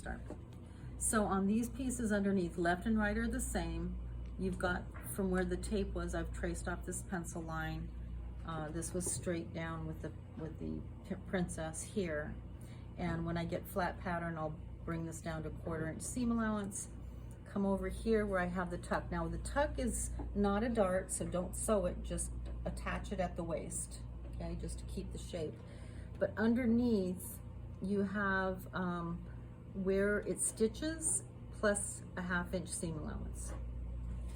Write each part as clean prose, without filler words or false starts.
start. So on these pieces underneath, left and right are the same. You've got from where the tape was, I've traced off this pencil line. This was straight down with the princess here. And when I get flat pattern, I'll bring this down to 1/4 inch seam allowance. Come over here where I have the tuck. Now the tuck is not a dart, so don't sew it, just attach it at the waist, okay, just to keep the shape. But underneath you have where it stitches plus a 1/2 inch seam allowance,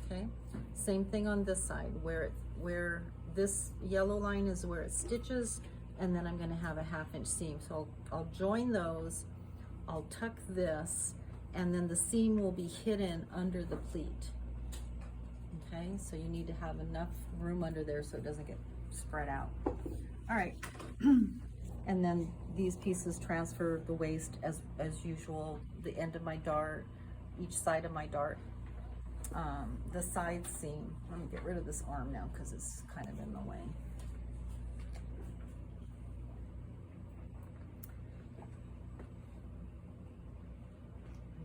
okay? Same thing on this side, where this yellow line is where it stitches, and then I'm gonna have a 1/2 inch seam. So I'll join those, I'll tuck this, and then the seam will be hidden under the pleat. Okay, so you need to have enough room under there so it doesn't get spread out. All right, and then these pieces transfer the waist as usual, the end of my dart, each side of my dart. The side seam, let me get rid of this arm now because it's kind of in the way.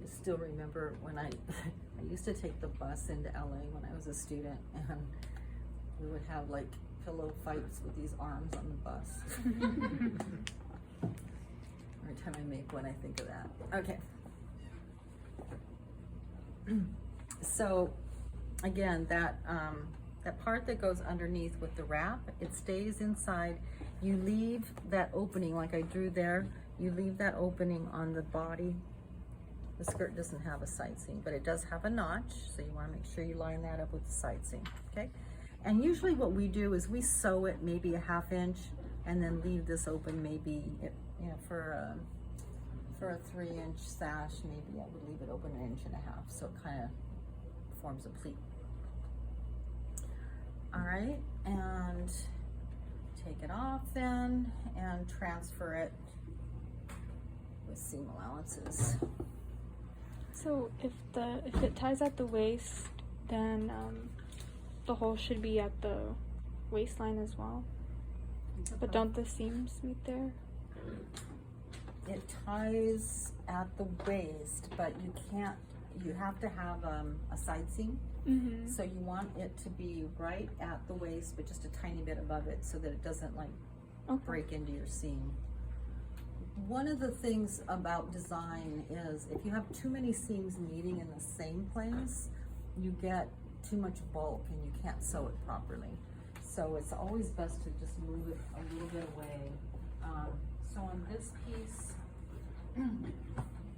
I still remember when I used to take the bus into LA when I was a student, and we would have like pillow fights with these arms on the bus. Every time I make one, I think of that. Okay. So again, that part that goes underneath with the wrap, it stays inside. You leave that opening, like I drew there, you leave that opening on the body. The skirt doesn't have a side seam, but it does have a notch, so you want to make sure you line that up with the side seam, okay? And usually what we do is we sew it maybe a 1/2 inch and then leave this open, maybe, you know, for a 3 inch sash, maybe I would leave it open 1.5 inches, so it kind of forms a pleat. All right, and take it off then and transfer it with seam allowances. So if it ties at the waist, then the hole should be at the waistline as well. But don't the seams meet there? It ties at the waist, but you have to have a side seam. Mm-hmm. So you want it to be right at the waist, but just a tiny bit above it so that it doesn't like break into your seam. One of the things about design is if you have too many seams meeting in the same place, you get too much bulk and you can't sew it properly. So it's always best to just move it a little bit away. So on this piece,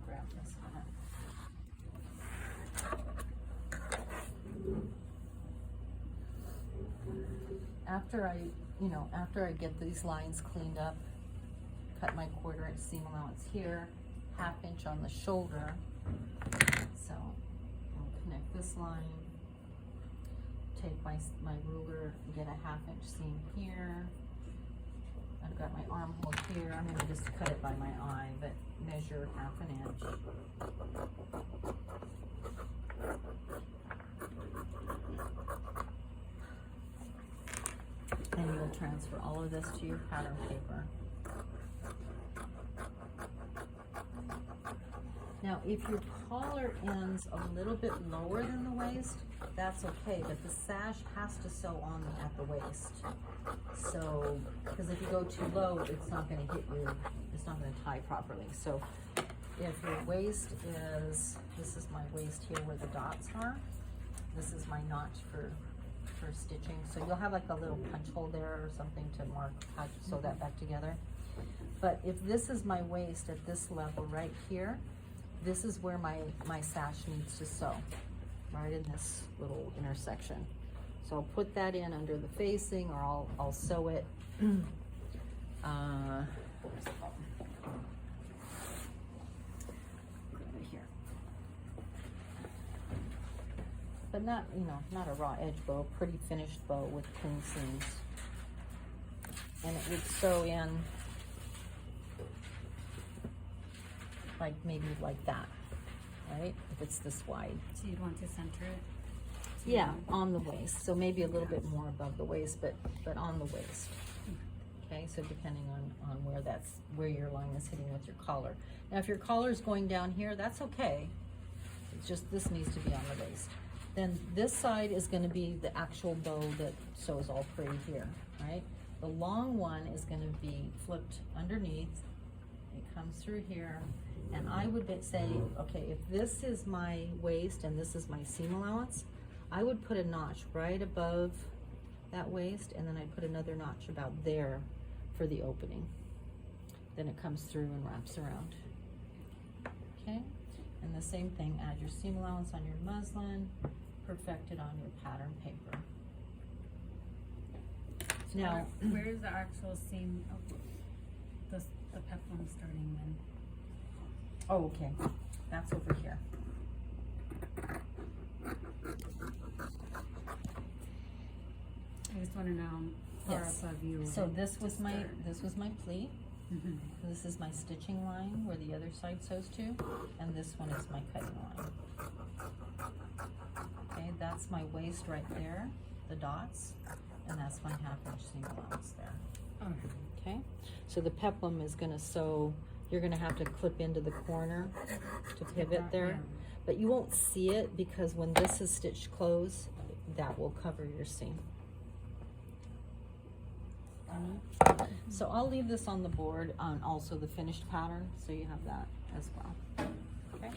grab this one. After I get these lines cleaned up, cut my 1/4 inch seam allowance here, 1/2 inch on the shoulder. So I'll connect this line, take my ruler, get a 1/2 inch seam here. I've got my armhole here. I'm going to just cut it by my eye, but measure 1/2 inch. And you'll transfer all of this to your pattern paper. Now, if your collar ends a little bit lower than the waist, that's okay, but the sash has to sew on at the waist. So, because if you go too low, it's not going to hit you, it's not going to tie properly. So, if your waist is, this is my waist here where the dots are, this is my notch for stitching. So you'll have like a little punch hole there or something to mark how to sew that back together. But if this is my waist at this level right here, this is where my sash needs to sew, right in this little intersection. So I'll put that in under the facing, or I'll sew it. Where's the ball? Over here. But not, not a raw edge bow, pretty finished bow with clean seams. And it would sew in like maybe like that, right? If it's this wide. So you'd want to center it? Yeah, on the waist. So maybe a little bit more above the waist, but on the waist. Okay, so depending on where your line is hitting with your collar. Now, if your collar is going down here, that's okay. It's just this needs to be on the waist. Then this side is going to be the actual bow that sews all pretty here, right? The long one is going to be flipped underneath. It comes through here, and I would say, okay, if this is my waist and this is my seam allowance, I would put a notch right above that waist, and then I'd put another notch about there for the opening. Then it comes through and wraps around. Okay, and the same thing, add your seam allowance on your muslin, perfect it on your pattern paper. So Now, where is the actual seam of the peplum starting then? oh, okay, that's over here. I just want to know how far Yes. above you. So would this it was my start? pleat. Mhm. This is my stitching line where the other side sews to, and this one is my cutting line. Okay, that's my waist right there, the dots, and that's my 1/2 inch seam allowance there. Alright. Okay, so the peplum is gonna sew, you're gonna have to clip into the corner to pivot there, Yeah. but you won't see it because when this is stitched close, that will cover your seam. So I'll leave this on the board on also the finished pattern, so you have that as well. Okay.